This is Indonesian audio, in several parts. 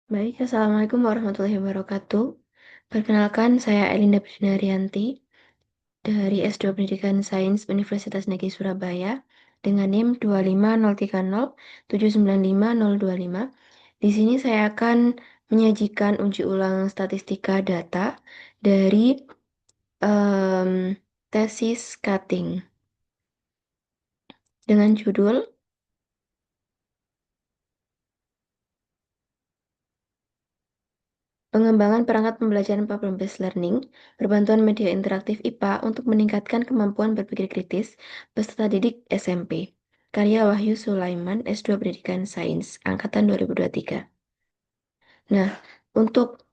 Baik, Assalamualaikum warahmatullahi wabarakatuh. Perkenalkan, saya Elinda Prisnarianti dari S2 Pendidikan Sains Universitas Negeri Surabaya dengan NIM 25030795025. Di sini saya akan menyajikan uji ulang statistika data dari em, tesis cutting dengan judul Pengembangan perangkat pembelajaran problem-based learning berbantuan media interaktif IPA untuk meningkatkan kemampuan berpikir kritis peserta didik SMP. Karya Wahyu Sulaiman, S2 Pendidikan Sains, Angkatan 2023. Nah, untuk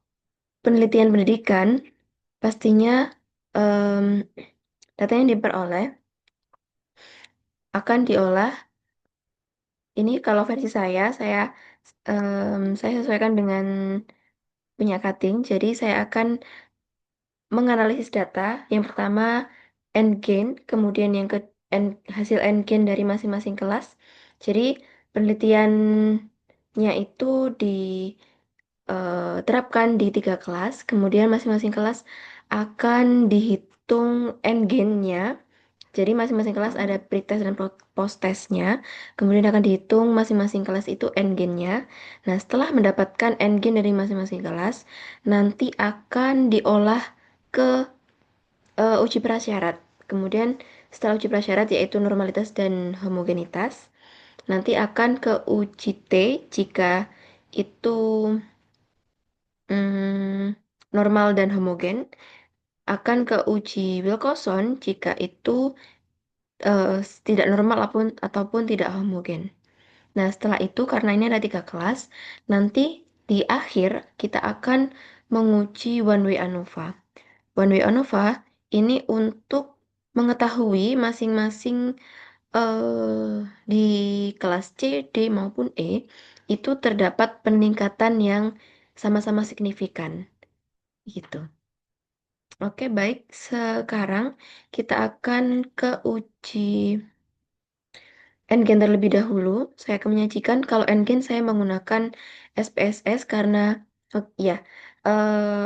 penelitian pendidikan, pastinya em, data yang diperoleh akan diolah. Ini kalau versi saya sesuaikan dengan punya cutting, jadi saya akan menganalisis data. Yang pertama endgain, kemudian hasil endgain dari masing-masing kelas. Jadi penelitiannya itu diterapkan di 3 kelas, kemudian masing-masing kelas akan dihitung endgainnya. Jadi masing-masing kelas ada pretest dan posttestnya, kemudian akan dihitung masing-masing kelas itu endgainnya. Nah, setelah mendapatkan endgain dari masing-masing kelas, nanti akan diolah ke uji prasyarat. Kemudian setelah uji prasyarat yaitu normalitas dan homogenitas, nanti akan ke uji T jika itu normal dan homogen, akan ke uji Wilcoxon jika itu eh, tidak normal ataupun tidak homogen. Nah, setelah itu karena ini ada 3 kelas, nanti di akhir kita akan menguji one way ANOVA. One way ANOVA ini untuk mengetahui masing-masing di kelas C, D maupun E itu terdapat peningkatan yang sama-sama signifikan gitu. Oke, baik. Sekarang kita akan ke uji Ngen terlebih dahulu. Saya akan menyajikan kalau Ngen saya menggunakan SPSS karena ya,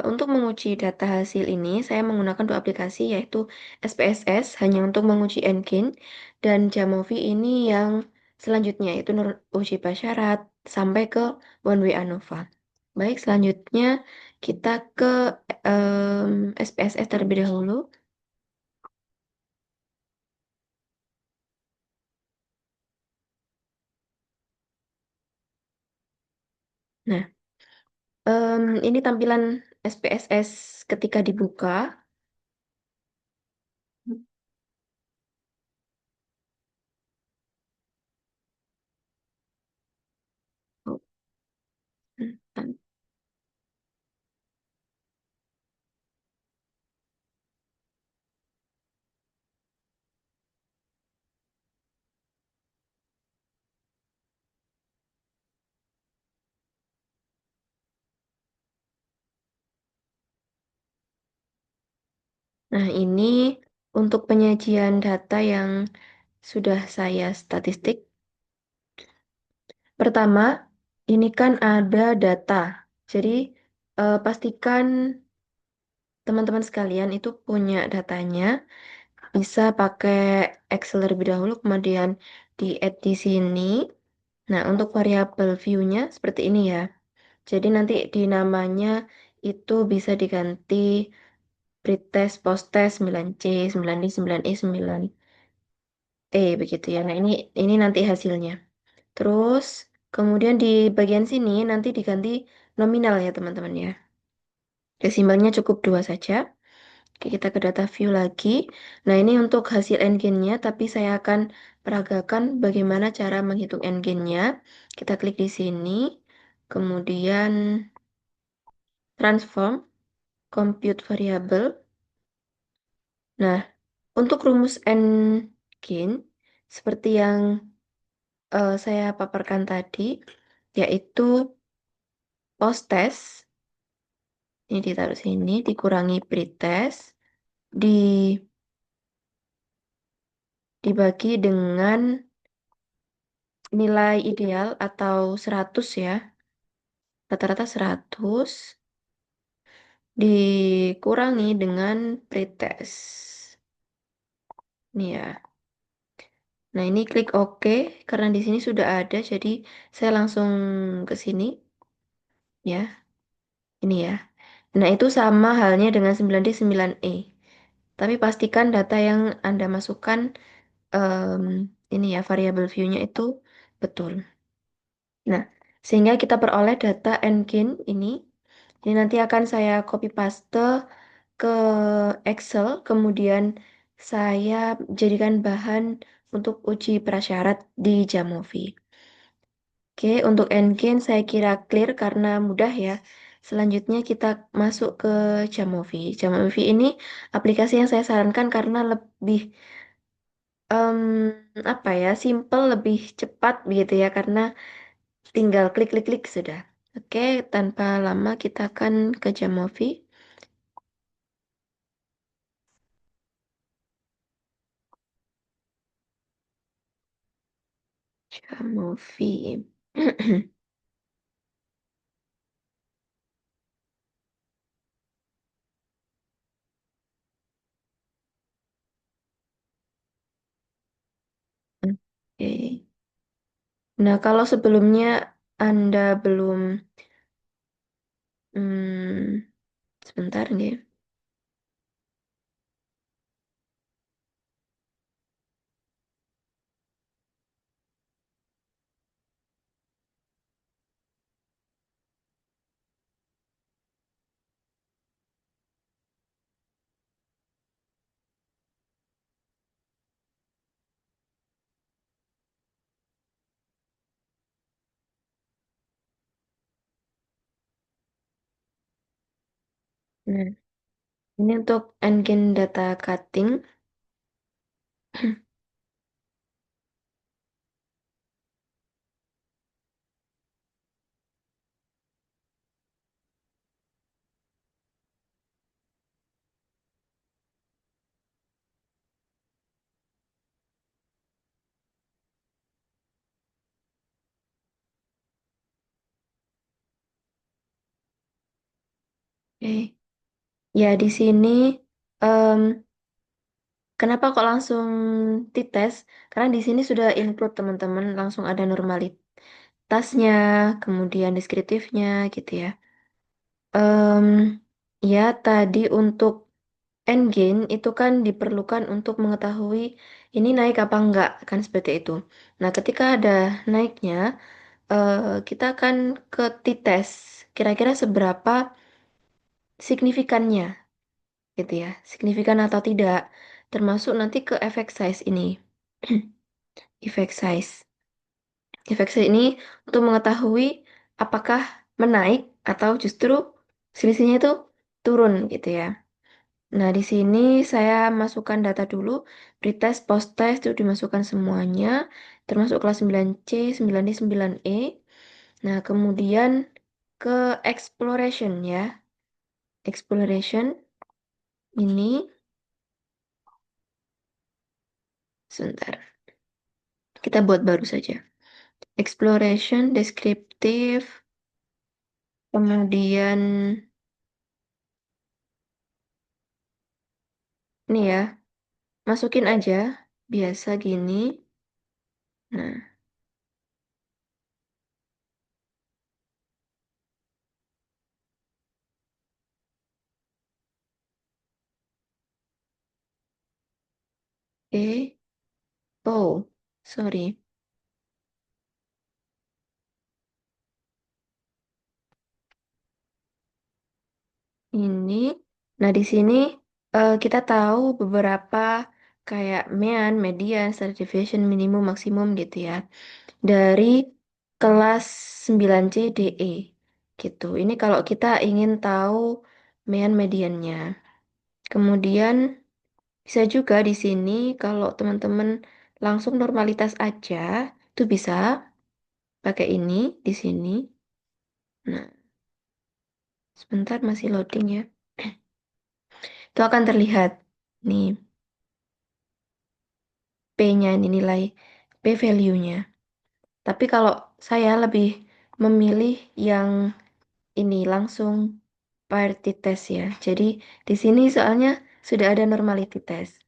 untuk menguji data hasil ini saya menggunakan 2 aplikasi yaitu SPSS hanya untuk menguji Ngen dan Jamovi ini yang selanjutnya yaitu uji prasyarat sampai ke one way ANOVA. Baik, selanjutnya kita ke SPSS terlebih dahulu. Nah, ini tampilan SPSS ketika dibuka. Oh, Nah, ini untuk penyajian data yang sudah saya statistik. Pertama, ini kan ada data. Jadi, pastikan teman-teman sekalian itu punya datanya. Bisa pakai Excel terlebih dahulu, kemudian di-add di sini. Nah, untuk variabel view-nya seperti ini ya. Jadi nanti di namanya itu bisa diganti pretest, posttest 9C, 9D, 9E, 9E begitu ya. Nah, ini nanti hasilnya. Terus kemudian di bagian sini nanti diganti nominal ya, teman-teman ya. Desimalnya cukup 2 saja. Oke, kita ke data view lagi. Nah, ini untuk hasil n-nya, tapi saya akan peragakan bagaimana cara menghitung n-nya. Kita klik di sini, kemudian transform, compute variable. Nah, untuk rumus n-gain, seperti yang saya paparkan tadi, yaitu post-test, ini ditaruh sini, dikurangi pretest, di, dibagi dengan nilai ideal atau 100 ya. rata-rata 100 dikurangi dengan pretest. Nih ya. Nah, ini klik OK karena di sini sudah ada, jadi saya langsung ke sini ya. Ini ya. Nah, itu sama halnya dengan 9D 9E. Tapi pastikan data yang Anda masukkan em, ini ya variabel view-nya itu betul. Nah, sehingga kita peroleh data Engine ini. Ini nanti akan saya copy paste ke Excel, kemudian saya jadikan bahan untuk uji prasyarat di Jamovi. Oke, untuk Engine saya kira clear karena mudah ya. Selanjutnya kita masuk ke Jamovi. Jamovi ini aplikasi yang saya sarankan karena lebih em, apa ya, simple, lebih cepat begitu ya, karena tinggal klik-klik-klik sudah. Oke, tanpa lama kita akan ke Jamovi. Jamovi. Oke. Nah, kalau sebelumnya Anda belum, sebentar nih. Nah, ini untuk engine data cutting. Oke. Ya, di sini em, kenapa kok langsung dites? Karena di sini sudah include teman-teman, langsung ada normalitasnya, kemudian deskriptifnya gitu ya. Em, ya, tadi untuk endgain itu kan diperlukan untuk mengetahui ini naik apa enggak, kan seperti itu. Nah, ketika ada naiknya, eh, kita akan ke t-test, kira-kira seberapa signifikannya, gitu ya, signifikan atau tidak, termasuk nanti ke effect size ini. Effect size. Effect size ini untuk mengetahui apakah menaik atau justru selisihnya itu turun gitu ya. Nah, di sini saya masukkan data dulu, pretest, post-test itu dimasukkan semuanya, termasuk kelas 9C, 9D, 9E. Nah, kemudian ke exploration ya. Exploration ini, sebentar, kita buat baru saja. Exploration, deskriptif, kemudian ini ya, masukin aja, biasa gini. Nah, oke. Oh, sorry. Ini, nah di sini kita tahu beberapa kayak mean, median, standard deviation, minimum, maksimum gitu ya. Dari kelas 9C DE gitu. Ini kalau kita ingin tahu mean mediannya. Kemudian bisa juga di sini kalau teman-teman langsung normalitas aja, itu bisa pakai ini di sini. Nah, sebentar masih loading ya. Itu akan terlihat nih P-nya ini nilai P value-nya. Tapi kalau saya lebih memilih yang ini langsung parity test ya. Jadi di sini soalnya sudah ada normality test.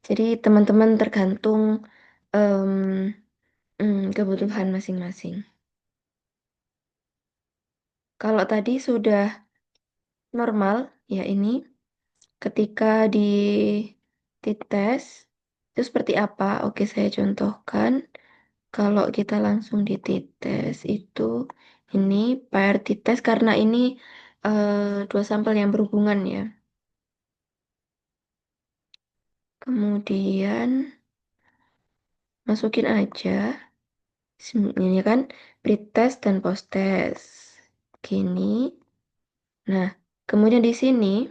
Jadi teman-teman tergantung em, kebutuhan masing-masing. Kalau tadi sudah normal, ya ini ketika dites itu seperti apa? Oke, saya contohkan. Kalau kita langsung dites itu ini priority test karena ini dua sampel yang berhubungan ya. Kemudian masukin aja ini kan pretest dan posttest. Gini. Nah, kemudian di sini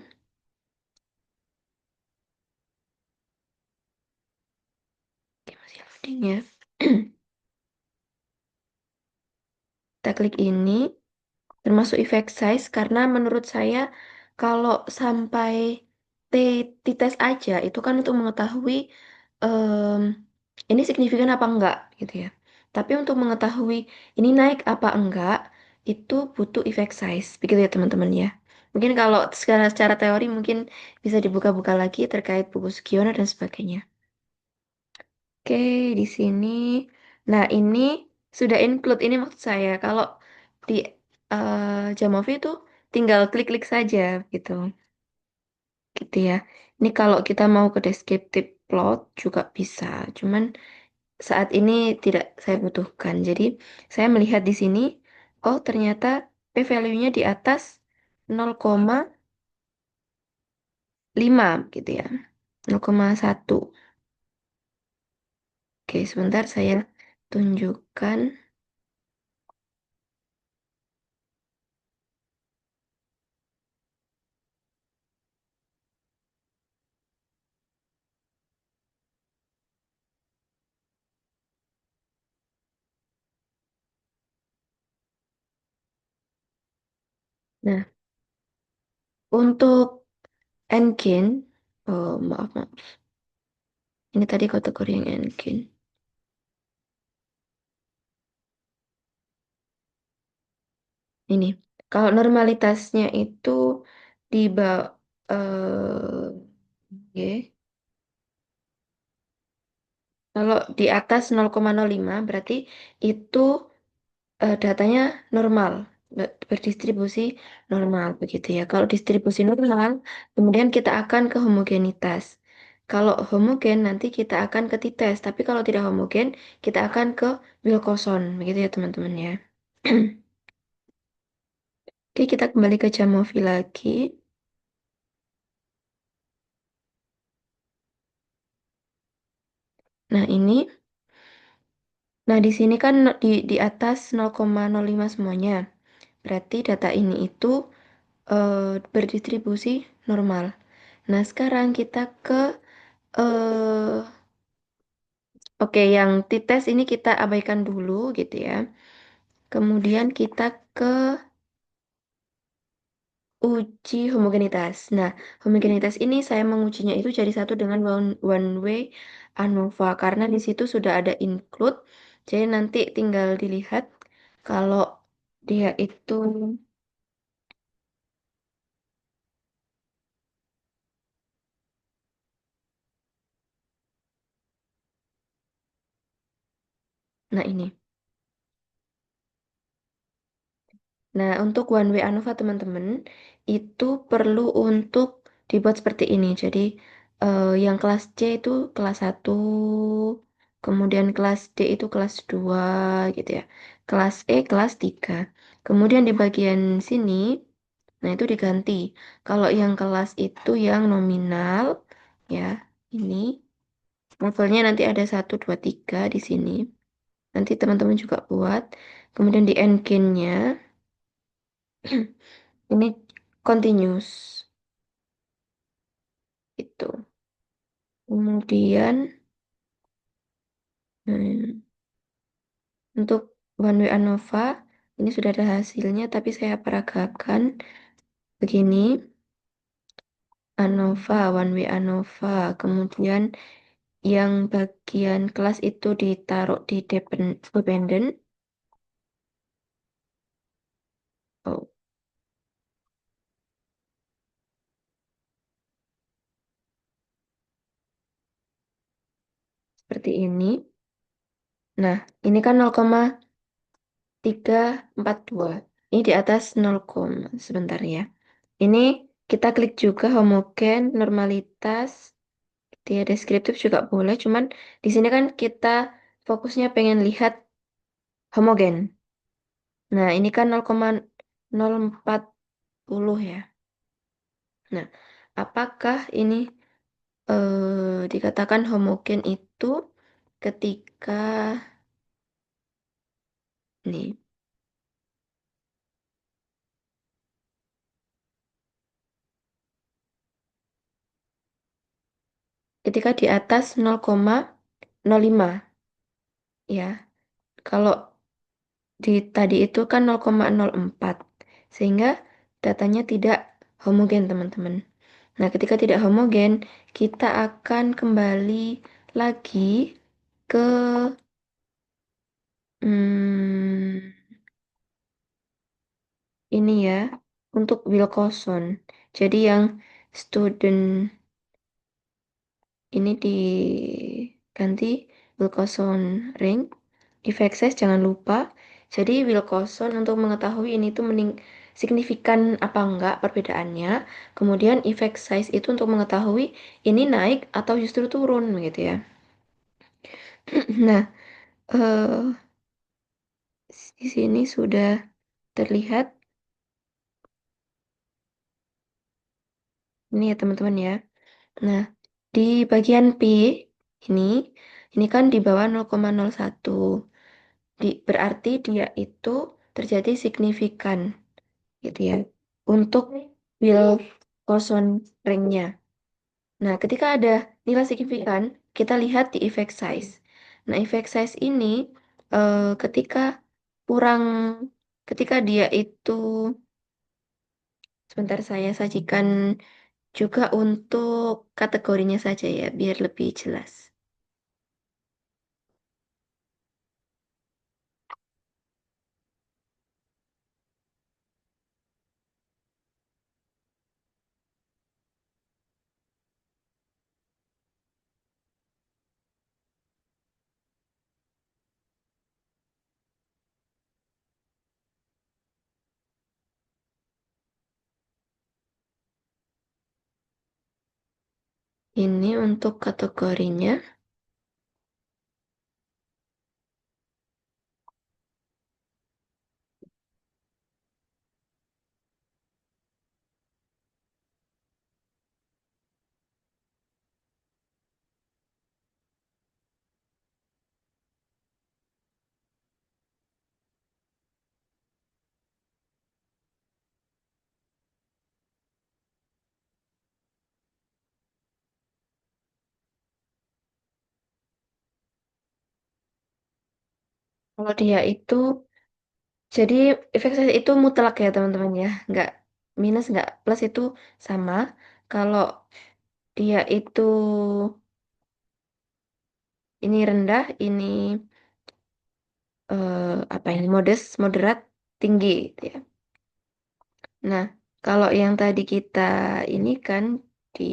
oke, masih loading ya. Kita klik ini. Termasuk effect size karena menurut saya kalau sampai T dites aja itu kan untuk mengetahui em, ini signifikan apa enggak gitu ya. Tapi untuk mengetahui ini naik apa enggak itu butuh effect size begitu ya teman-teman ya. Mungkin kalau secara teori mungkin bisa dibuka-buka lagi terkait buku Sugiono dan sebagainya. Oke, di sini. Nah, ini sudah include ini maksud saya. Kalau di Jamovi itu tinggal klik-klik saja gitu. Gitu ya. Ini kalau kita mau ke descriptive plot juga bisa. Cuman saat ini tidak saya butuhkan. Jadi, saya melihat di sini, oh ternyata p-value-nya di atas 0,5 gitu ya. 0,1. Oke, sebentar saya tunjukkan. Nah, untuk Enkin, oh maaf, maaf. Ini tadi kategori yang Enkin. Ini, kalau normalitasnya itu di bawah, kalau di atas 0,05 berarti itu datanya normal, berdistribusi normal begitu ya. Kalau distribusi normal, kemudian kita akan ke homogenitas. Kalau homogen nanti kita akan ke t-test, tapi kalau tidak homogen kita akan ke Wilcoxon begitu ya teman-teman ya. Oke, kita kembali ke Jamovi lagi. Nah, ini. Nah, di sini kan di atas 0,05 semuanya. Berarti data ini itu berdistribusi normal. Nah, sekarang kita ke eh oke, yang t-test ini kita abaikan dulu gitu ya. Kemudian kita ke uji homogenitas. Nah, homogenitas ini saya mengujinya itu jadi satu dengan one way ANOVA karena di situ sudah ada include. Jadi nanti tinggal dilihat kalau dia itu, nah ini. Nah, untuk one way ANOVA teman-teman itu perlu untuk dibuat seperti ini. Jadi yang kelas C itu kelas satu, kemudian kelas D itu kelas 2 gitu ya. Kelas E kelas 3. Kemudian di bagian sini, nah itu diganti. Kalau yang kelas itu yang nominal ya, ini levelnya nanti ada 1, 2, 3 di sini. Nanti teman-teman juga buat. Kemudian di endgain-nya ini continuous itu. Kemudian untuk one way ANOVA ini sudah ada hasilnya tapi saya peragakan begini. ANOVA, one way ANOVA. Kemudian yang bagian kelas itu ditaruh di dependent. Oh, seperti ini. Nah, ini kan 0,342. Ini di atas 0, sebentar ya. Ini kita klik juga homogen, normalitas, dia deskriptif juga boleh. Cuman di sini kan kita fokusnya pengen lihat homogen. Nah, ini kan 0,040 ya. Nah, apakah ini dikatakan homogen itu ketika nih, ketika di atas 0,05 ya. Kalau di tadi itu kan 0,04 sehingga datanya tidak homogen, teman-teman. Nah, ketika tidak homogen, kita akan kembali lagi ke hmm, ini ya, untuk Wilcoxon. Jadi yang student ini diganti Wilcoxon ring. Effect size jangan lupa. Jadi Wilcoxon untuk mengetahui ini tuh signifikan apa enggak perbedaannya. Kemudian effect size itu untuk mengetahui ini naik atau justru turun gitu ya. Nah, eh di sini sudah terlihat ini ya teman-teman ya. Nah, di bagian P ini ini kan di bawah 0,01. Berarti dia itu terjadi signifikan gitu ya untuk Wilcoxon ringnya. Nah, ketika ada nilai signifikan, kita lihat di effect size. Nah, effect size ini ketika kurang, ketika dia itu, sebentar saya sajikan juga untuk kategorinya saja ya, biar lebih jelas. Ini untuk kategorinya. Kalau dia itu, jadi efek saya itu mutlak ya teman-teman ya, nggak minus nggak plus itu sama. Kalau dia itu ini rendah, ini apa ini moderat, tinggi gitu ya. Nah, kalau yang tadi kita ini kan di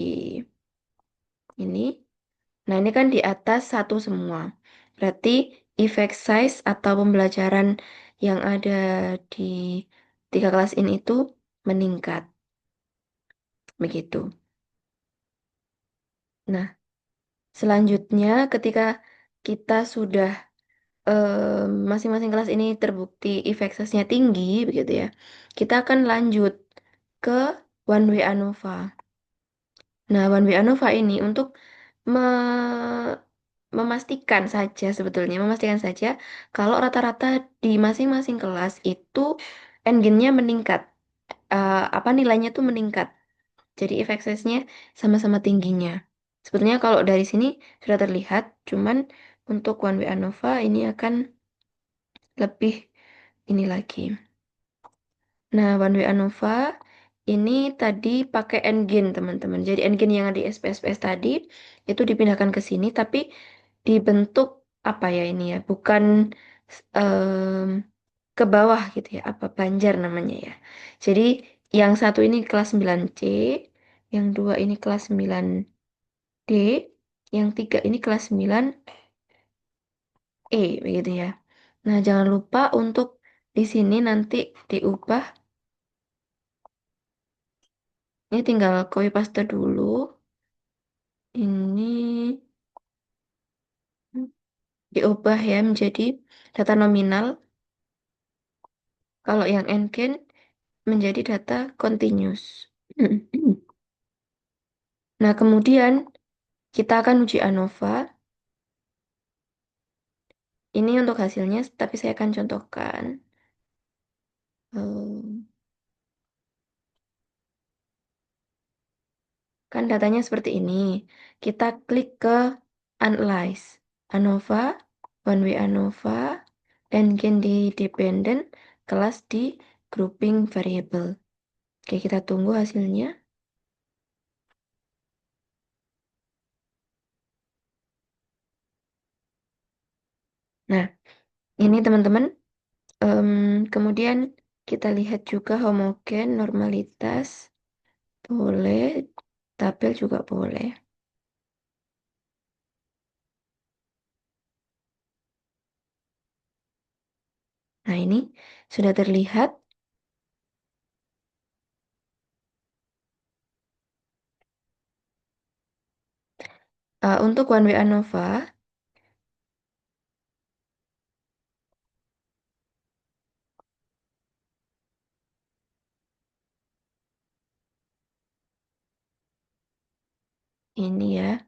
ini, nah ini kan di atas satu semua. Berarti effect size atau pembelajaran yang ada di 3 kelas ini itu meningkat, begitu. Nah, selanjutnya ketika kita sudah masing-masing kelas ini terbukti effect size-nya tinggi, begitu ya, kita akan lanjut ke one way ANOVA. Nah, one way ANOVA ini untuk me- memastikan saja sebetulnya, memastikan saja kalau rata-rata di masing-masing kelas itu endgainnya meningkat. Apa nilainya tuh meningkat. Jadi efek size-nya sama-sama tingginya. Sebetulnya kalau dari sini sudah terlihat, cuman untuk one way ANOVA ini akan lebih ini lagi. Nah, one way ANOVA ini tadi pakai endgain, teman-teman. Jadi endgain yang ada di SPSPS tadi itu dipindahkan ke sini, tapi dibentuk apa ya ini ya? Bukan em, ke bawah gitu ya, apa Banjar namanya ya. Jadi yang satu ini kelas 9C, yang dua ini kelas 9D, yang tiga ini kelas 9 E begitu ya. Nah, jangan lupa untuk di sini nanti diubah. Ini tinggal copy paste dulu. Ini diubah ya menjadi data nominal. Kalau yang Ngen menjadi data continuous. Nah, kemudian kita akan uji ANOVA. Ini untuk hasilnya, tapi saya akan contohkan. Ehm, Kan datanya seperti ini. Kita klik ke Analyze. ANOVA, One Way ANOVA, Ngen di Dependent, kelas di Grouping Variable. Oke, kita tunggu hasilnya. Nah, ini teman-teman. Em, Kemudian kita lihat juga homogen, normalitas, boleh, tabel juga boleh. Nah, ini sudah terlihat. Untuk One Way ANOVA, ini ya.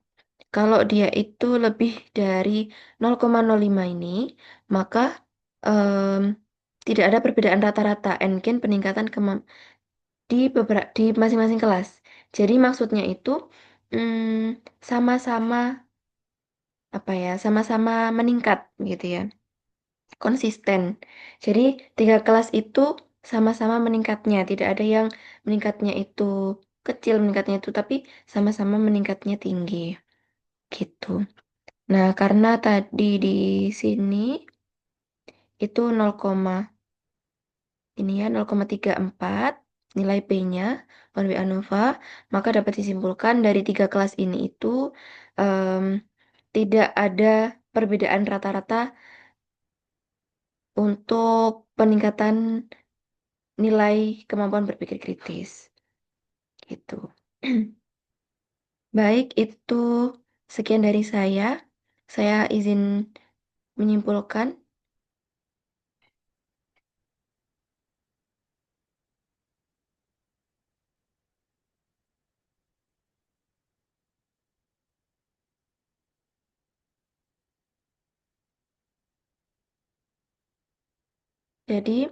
Kalau dia itu lebih dari 0,05 ini, maka em, tidak ada perbedaan rata-rata Ngen peningkatan di beberapa di masing-masing kelas. Jadi maksudnya itu sama-sama apa ya, sama-sama meningkat gitu ya, konsisten. Jadi tiga kelas itu sama-sama meningkatnya, tidak ada yang meningkatnya itu kecil, meningkatnya itu, tapi sama-sama meningkatnya tinggi gitu. Nah, karena tadi di sini itu 0, ini ya 0,34 nilai P-nya One Way ANOVA, maka dapat disimpulkan dari tiga kelas ini itu em, tidak ada perbedaan rata-rata untuk peningkatan nilai kemampuan berpikir kritis gitu. Baik, itu sekian dari saya. Saya izin menyimpulkan. Jadi,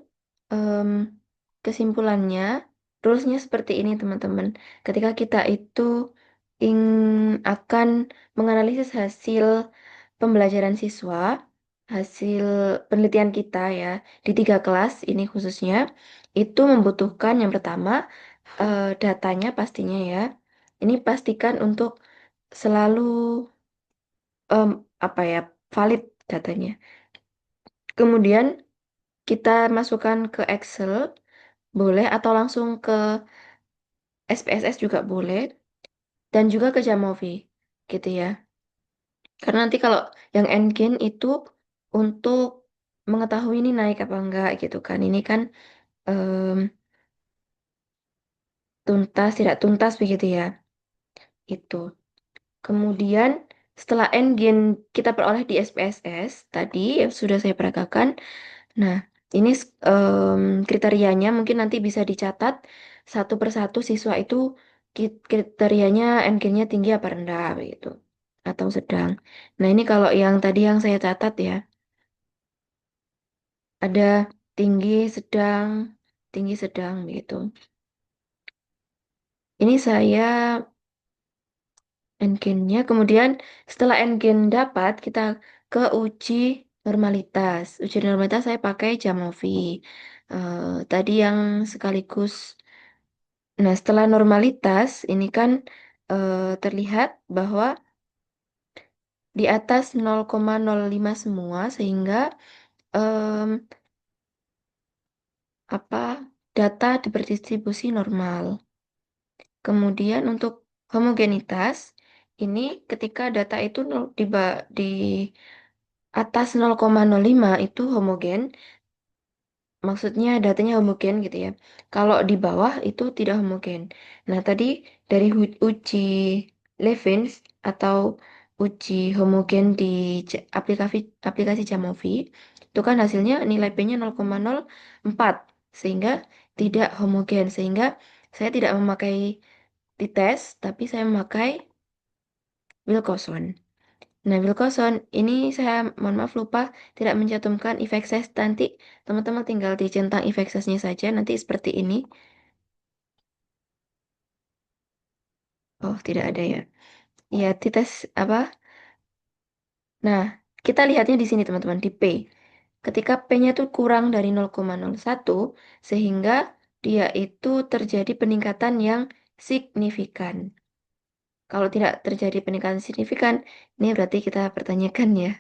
em, kesimpulannya, rulesnya seperti ini, teman-teman. Ketika kita itu ing akan menganalisis hasil pembelajaran siswa, hasil penelitian kita ya, di tiga kelas ini khususnya, itu membutuhkan yang pertama, datanya pastinya ya. Ini pastikan untuk selalu em, apa ya, valid datanya. Kemudian kita masukkan ke Excel, boleh, atau langsung ke SPSS juga boleh, dan juga ke Jamovi, gitu ya. Karena nanti kalau yang Ngen itu untuk mengetahui ini naik apa enggak gitu kan. Ini kan em, tuntas, tidak tuntas begitu ya. Itu. Kemudian setelah Ngen kita peroleh di SPSS, tadi yang sudah saya peragakan. Nah, ini kriterianya mungkin nanti bisa dicatat satu persatu siswa itu kriterianya NG-nya tinggi apa rendah begitu atau sedang. Nah, ini kalau yang tadi yang saya catat ya, ada tinggi sedang begitu. Ini saya NG-nya, kemudian setelah NG dapat kita ke uji normalitas. Uji normalitas saya pakai Jamovi. Tadi yang sekaligus. Nah, setelah normalitas, ini kan terlihat bahwa di atas 0,05 semua, sehingga em, apa data berdistribusi normal. Kemudian untuk homogenitas, ini ketika data itu atas 0,05 itu homogen, maksudnya datanya homogen gitu ya. Kalau di bawah itu tidak homogen. Nah, tadi dari uji Levins atau uji homogen di aplikasi aplikasi Jamovi, itu kan hasilnya nilai P-nya 0,04 sehingga tidak homogen, sehingga saya tidak memakai dites, tapi saya memakai Wilcoxon. Nah, Wilcoxon ini saya mohon maaf lupa tidak mencantumkan effect size. Nanti teman-teman tinggal dicentang effect size-nya saja. Nanti seperti ini. Oh, tidak ada ya. Ya, dites apa? Nah, kita lihatnya di sini teman-teman di P. Ketika P-nya itu kurang dari 0,01 sehingga dia itu terjadi peningkatan yang signifikan. Kalau tidak terjadi peningkatan signifikan, ini berarti kita pertanyakan ya.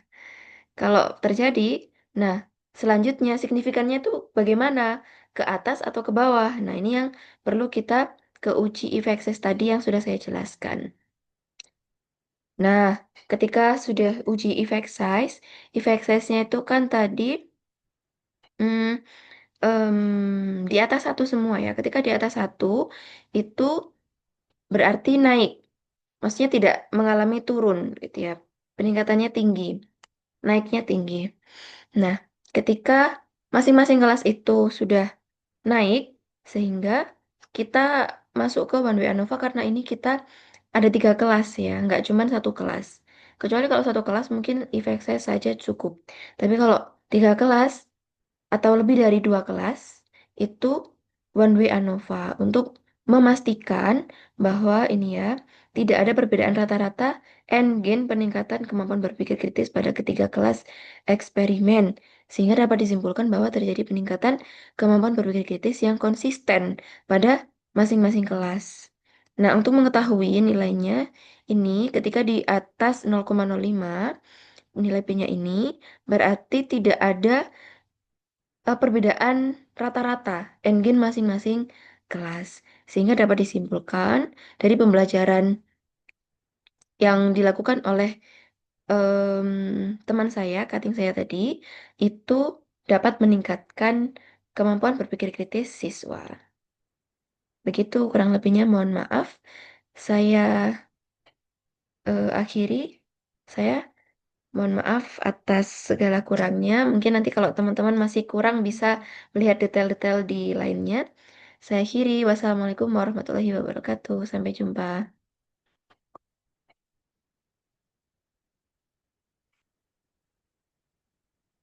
Kalau terjadi, nah selanjutnya signifikannya itu bagaimana? Ke atas atau ke bawah? Nah ini yang perlu kita ke uji effect size tadi yang sudah saya jelaskan. Nah, ketika sudah uji effect size-nya itu kan tadi hmm, di atas satu semua ya. Ketika di atas satu itu berarti naik. Maksudnya tidak mengalami turun gitu ya. Peningkatannya tinggi, naiknya tinggi. Nah, ketika masing-masing kelas itu sudah naik, sehingga kita masuk ke One Way Anova karena ini kita ada 3 kelas ya, nggak cuma satu kelas. Kecuali kalau satu kelas mungkin efek saya saja cukup. Tapi kalau 3 kelas atau lebih dari 2 kelas, itu One Way Anova untuk memastikan bahwa ini ya, tidak ada perbedaan rata-rata gain peningkatan kemampuan berpikir kritis pada ketiga kelas eksperimen. Sehingga dapat disimpulkan bahwa terjadi peningkatan kemampuan berpikir kritis yang konsisten pada masing-masing kelas. Nah, untuk mengetahui nilainya, ini ketika di atas 0,05, nilai P-nya ini berarti tidak ada perbedaan rata-rata endgame masing-masing kelas. Sehingga dapat disimpulkan dari pembelajaran yang dilakukan oleh teman saya, cutting saya tadi, itu dapat meningkatkan kemampuan berpikir kritis siswa. Begitu kurang lebihnya, mohon maaf. Saya akhiri. Saya mohon maaf atas segala kurangnya. Mungkin nanti kalau teman-teman masih kurang bisa melihat detail-detail di lainnya. Saya akhiri. Wassalamualaikum warahmatullahi wabarakatuh. Sampai jumpa.